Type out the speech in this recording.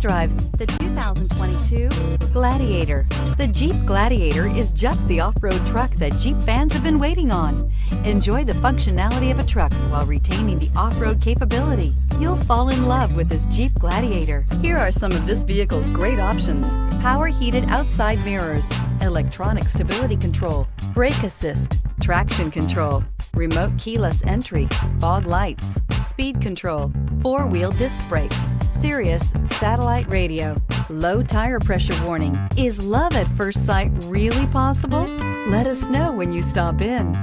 Drive the 2022 Gladiator. The Jeep Gladiator is just the off-road truck that Jeep fans have been waiting on. Enjoy the functionality of a truck while retaining the off-road capability. You'll fall in love with this Jeep Gladiator. Here are some of this vehicle's great options: power heated outside mirrors, electronic stability control, brake assist, traction control, remote keyless entry, fog lights, speed control, four-wheel disc brakes, Sirius satellite radio, low tire pressure warning. Is love at first sight really possible? Let us know when you stop in.